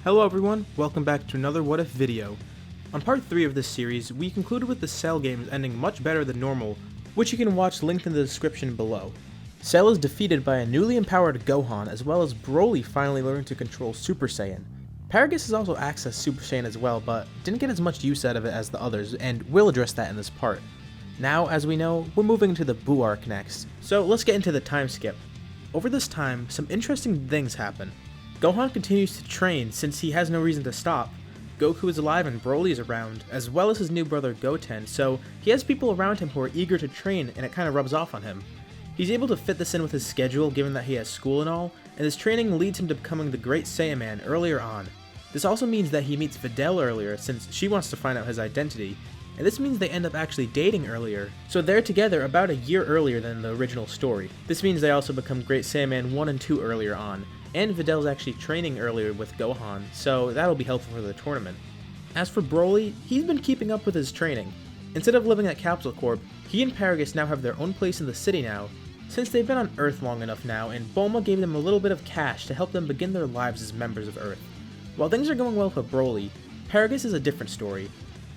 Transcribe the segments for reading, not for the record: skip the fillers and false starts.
Hello everyone, welcome back to another What If video. On part 3 of this series, we concluded with the Cell games ending much better than normal, which you can watch linked in the description below. Cell is defeated by a newly empowered Gohan, as well as Broly finally learning to control Super Saiyan. Paragus has also accessed Super Saiyan as well, but didn't get as much use out of it as the others, and we'll address that in this part. Now, as we know, we're moving into the Buu arc next, so let's get into the time skip. Over this time, some interesting things happen. Gohan continues to train since he has no reason to stop. Goku is alive and Broly is around, as well as his new brother Goten, so he has people around him who are eager to train and it kinda rubs off on him. He's able to fit this in with his schedule given that he has school and all, and his training leads him to becoming the Great Saiyan Man earlier on. This also means that he meets Videl earlier since she wants to find out his identity, and this means they end up actually dating earlier, so they're together about a year earlier than the original story. This means they also become Great Saiyan Man 1 and 2 earlier on, and Videl's actually training earlier with Gohan, so that'll be helpful for the tournament. As for Broly, he's been keeping up with his training. Instead of living at Capsule Corp, he and Paragus now have their own place in the city now, since they've been on Earth long enough now, and Bulma gave them a little bit of cash to help them begin their lives as members of Earth. While things are going well for Broly, Paragus is a different story.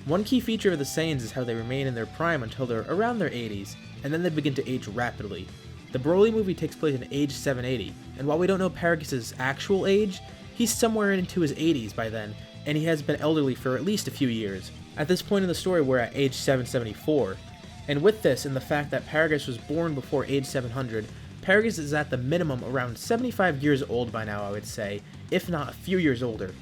One key feature of the Saiyans is how they remain in their prime until they're around their 80s, and then they begin to age rapidly. The Broly movie takes place in age 780, and while we don't know Paragus' actual age, he's somewhere into his 80s by then, and he has been elderly for at least a few years. At this point in the story, we're at age 774, and with this and the fact that Paragus was born before age 700, Paragus is at the minimum around 75 years old by now, I would say, if not a few years older.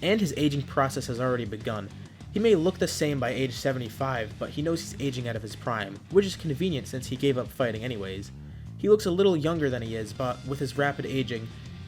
And his aging process has already begun. He may look the same by age 75, but he knows he's aging out of his prime, which is convenient since he gave up fighting anyways. He looks a little younger than he is, but with his rapid aging,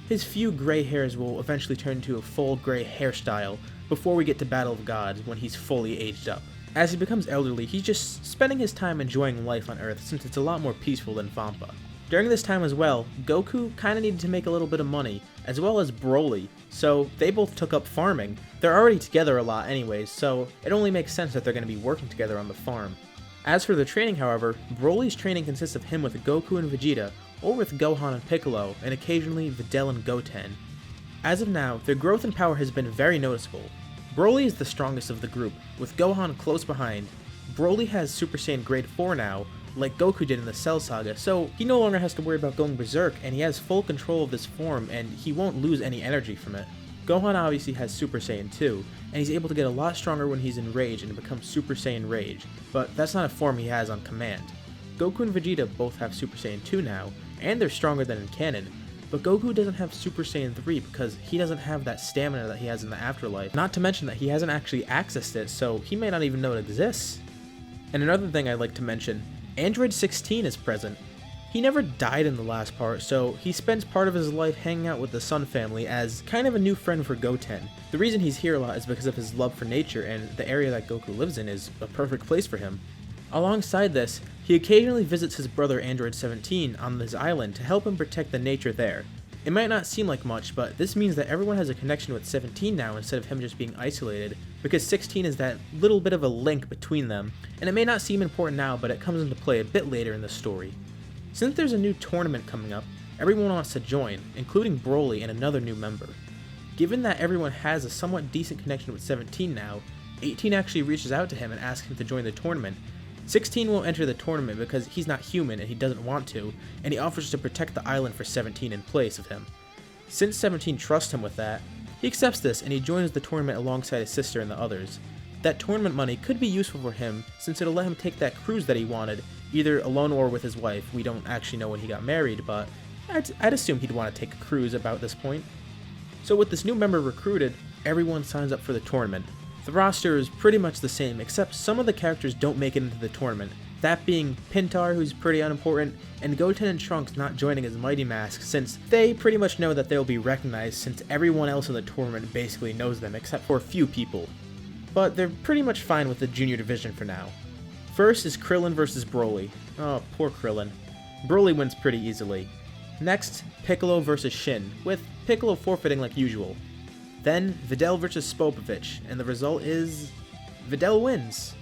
his few gray hairs will eventually turn into a full gray hairstyle before we get to Battle of Gods when he's fully aged up. As he becomes elderly, he's just spending his time enjoying life on Earth since it's a lot more peaceful than Vampa. During this time as well, Goku kinda needed to make a little bit of money, as well as Broly, so they both took up farming. They're already together a lot anyways, so it only makes sense that they're going to be working together on the farm. As for the training, however, Broly's training consists of him with Goku and Vegeta, or with Gohan and Piccolo, and occasionally Videl and Goten. As of now, their growth in power has been very noticeable. Broly is the strongest of the group, with Gohan close behind. Broly has Super Saiyan Grade 4 now, like Goku did in the Cell Saga, so he no longer has to worry about going berserk, and he has full control of this form, and he won't lose any energy from it. Gohan obviously has Super Saiyan 2, and he's able to get a lot stronger when he's in Rage and becomes Super Saiyan Rage, but that's not a form he has on command. Goku and Vegeta both have Super Saiyan 2 now, and they're stronger than in canon, but Goku doesn't have Super Saiyan 3 because he doesn't have that stamina that he has in the afterlife, not to mention that he hasn't actually accessed it, so he may not even know it exists. And another thing I'd like to mention, Android 16 is present. He never died in the last part, so he spends part of his life hanging out with the Sun family as kind of a new friend for Goten. The reason he's here a lot is because of his love for nature, and the area that Goku lives in is a perfect place for him. Alongside this, he occasionally visits his brother Android 17 on his island to help him protect the nature there. It might not seem like much, but this means that everyone has a connection with 17 now instead of him just being isolated, because 16 is that little bit of a link between them, and it may not seem important now, but it comes into play a bit later in the story. Since there's a new tournament coming up, everyone wants to join, including Broly and another new member. Given that everyone has a somewhat decent connection with 17 now, 18 actually reaches out to him and asks him to join the tournament. 16 won't enter the tournament because he's not human and he doesn't want to, and he offers to protect the island for 17 in place of him. Since 17 trusts him with that, he accepts this and he joins the tournament alongside his sister and the others. That tournament money could be useful for him since it'll let him take that cruise that he wanted, either alone or with his wife. We don't actually know when he got married, but I'd assume he'd want to take a cruise about this point. So with this new member recruited, everyone signs up for the tournament. The roster is pretty much the same, except some of the characters don't make it into the tournament, that being Pintar, who's pretty unimportant, and Goten and Trunks not joining as Mighty Mask since they pretty much know that they'll be recognized since everyone else in the tournament basically knows them except for a few people. But they're pretty much fine with the junior division for now. First is Krillin vs Broly. Oh, poor Krillin. Broly wins pretty easily. Next, Piccolo vs Shin, with Piccolo forfeiting like usual. Then, Videl vs Spopovich, and the result is... Videl wins.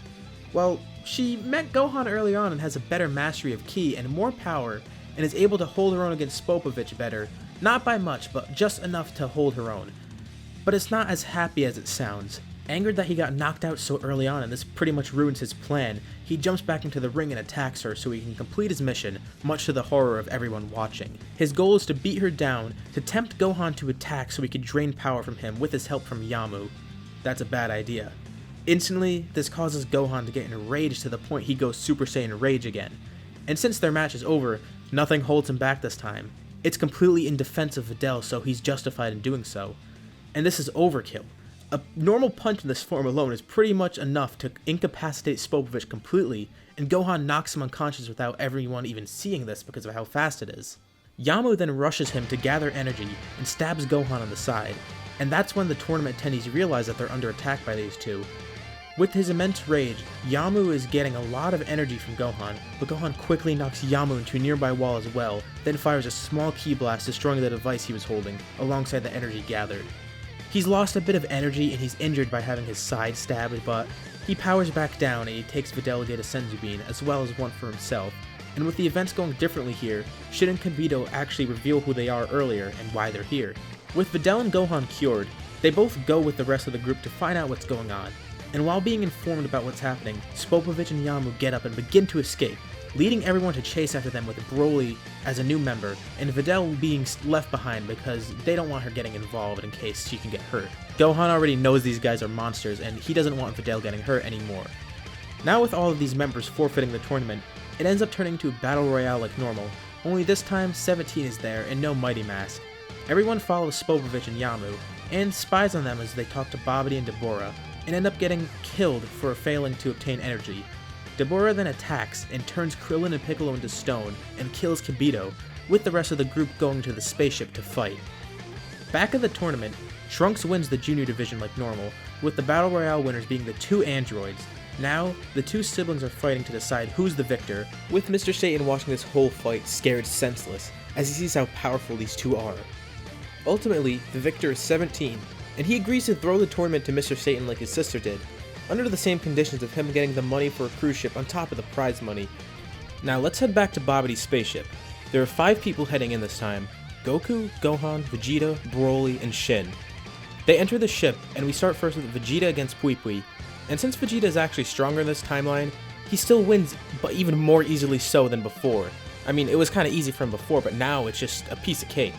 Well, she met Gohan early on and has a better mastery of Ki and more power, and is able to hold her own against Spopovich better, not by much, but just enough to hold her own. but it's not as happy as it sounds. Angered that he got knocked out so early on and this pretty much ruins his plan, he jumps back into the ring and attacks her so he can complete his mission, much to the horror of everyone watching. His goal is to beat her down, to tempt Gohan to attack so he could drain power from him with his help from Yamu. That's a bad idea. Instantly, this causes Gohan to get enraged to the point he goes Super Saiyan Rage again. And since their match is over, nothing holds him back this time. It's completely in defense of Videl, so he's justified in doing so. And this is overkill. A normal punch in this form alone is pretty much enough to incapacitate Spopovich completely, and Gohan knocks him unconscious without everyone even seeing this because of how fast it is. Yamu then rushes him to gather energy and stabs Gohan on the side, and that's when the tournament attendees realize that they're under attack by these two. With his immense rage, Yamu is getting a lot of energy from Gohan, but Gohan quickly knocks Yamu into a nearby wall as well, then fires a small ki blast destroying the device he was holding, alongside the energy gathered. He's lost a bit of energy and he's injured by having his side stabbed, but he powers back down and he takes Videl to get a Senzu Bean, as well as one for himself. And with the events going differently here, Shin and Kibito actually reveal who they are earlier and why they're here. With Videl and Gohan cured, they both go with the rest of the group to find out what's going on. And while being informed about what's happening, Spopovich and Yamu get up and begin to escape, leading everyone to chase after them with Broly as a new member, and Videl being left behind because they don't want her getting involved in case she can get hurt. Gohan already knows these guys are monsters, and he doesn't want Videl getting hurt anymore. Now with all of these members forfeiting the tournament, it ends up turning into a battle royale like normal, only this time 17 is there and no Mighty Mask. Everyone follows Spopovich and Yamu, and spies on them as they talk to Babidi and Dabura, and end up getting killed for failing to obtain energy. Dabura then attacks and turns Krillin and Piccolo into stone and kills Kibito, with the rest of the group going to the spaceship to fight. Back at the tournament, Trunks wins the junior division like normal, with the battle royale winners being the two androids. Now, the two siblings are fighting to decide who's the victor, with Mr. Satan watching this whole fight scared senseless, as he sees how powerful these two are. Ultimately, the victor is 17, and he agrees to throw the tournament to Mr. Satan like his sister did, under the same conditions of him getting the money for a cruise ship on top of the prize money. Now let's head back to Babidi's spaceship. There are 5 people heading in this time: Goku, Gohan, Vegeta, Broly, and Shin. They enter the ship, and we start first with Vegeta against Pui Pui, and since Vegeta is actually stronger in this timeline, he still wins, but even more easily so than before. I mean, it was kinda easy from before, but now it's just a piece of cake.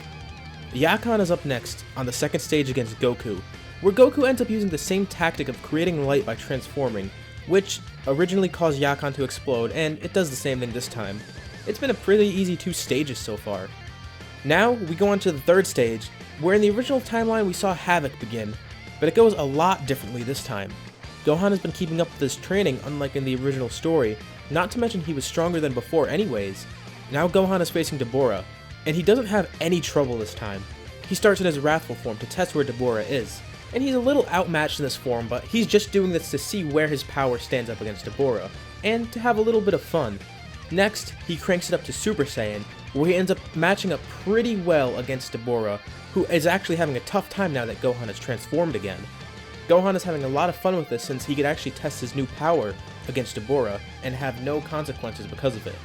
Yakan is up next, on the second stage against Goku, where Goku ends up using the same tactic of creating light by transforming, which originally caused Yakan to explode, and it does the same thing this time. It's been a pretty easy 2 stages so far. Now, we go on to the third stage, where in the original timeline we saw Havoc begin, but it goes a lot differently this time. Gohan has been keeping up with his training unlike in the original story, not to mention he was stronger than before anyways. Now Gohan is facing Dabura, and he doesn't have any trouble this time. He starts in his wrathful form to test where Dabura is, and he's a little outmatched in this form, but he's just doing this to see where his power stands up against Dabura, and to have a little bit of fun. Next, he cranks it up to Super Saiyan, where he ends up matching up pretty well against Dabura, who is actually having a tough time now that Gohan is transformed again. Gohan is having a lot of fun with this since he could actually test his new power against Dabura and have no consequences because of it.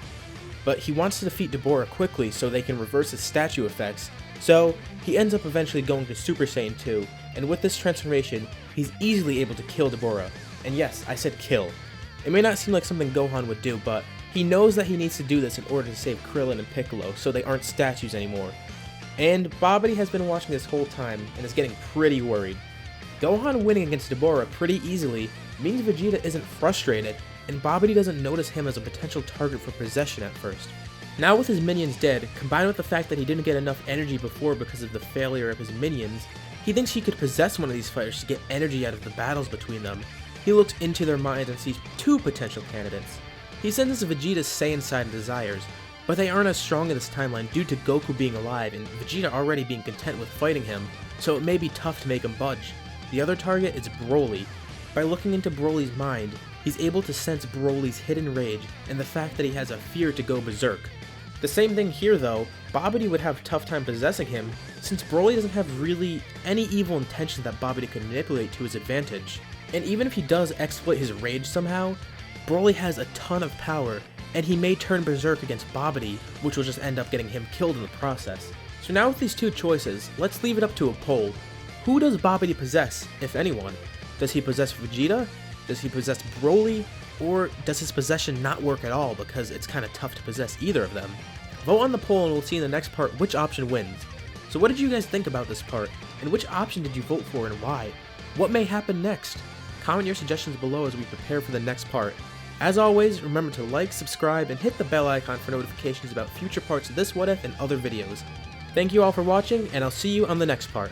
But he wants to defeat Dabura quickly so they can reverse his statue effects, so he ends up eventually going to Super Saiyan 2, and with this transformation, he's easily able to kill Dabura. And yes, I said kill. It may not seem like something Gohan would do, but he knows that he needs to do this in order to save Krillin and Piccolo so they aren't statues anymore. And Babidi has been watching this whole time and is getting pretty worried. Gohan winning against Dabura pretty easily means Vegeta isn't frustrated, and Babidi doesn't notice him as a potential target for possession at first. Now with his minions dead, combined with the fact that he didn't get enough energy before because of the failure of his minions, he thinks he could possess one of these fighters to get energy out of the battles between them. He looks into their minds and sees 2 potential candidates. He sends Vegeta's Saiyan side and desires, but they aren't as strong in this timeline due to Goku being alive and Vegeta already being content with fighting him, so it may be tough to make him budge. The other target is Broly. By looking into Broly's mind, he's able to sense Broly's hidden rage and the fact that he has a fear to go berserk. The same thing here though, Babidi would have a tough time possessing him, since Broly doesn't have really any evil intentions that Babidi can manipulate to his advantage. And even if he does exploit his rage somehow, Broly has a ton of power, and he may turn berserk against Babidi, which will just end up getting him killed in the process. So now with these 2 choices, let's leave it up to a poll. Who does Babidi possess, if anyone? Does he possess Vegeta? Does he possess Broly? Or does his possession not work at all because it's kind of tough to possess either of them? Vote on the poll and we'll see in the next part which option wins. So what did you guys think about this part? And which option did you vote for and why? What may happen next? Comment your suggestions below as we prepare for the next part. As always, remember to like, subscribe, and hit the bell icon for notifications about future parts of this What If and other videos. Thank you all for watching, and I'll see you on the next part.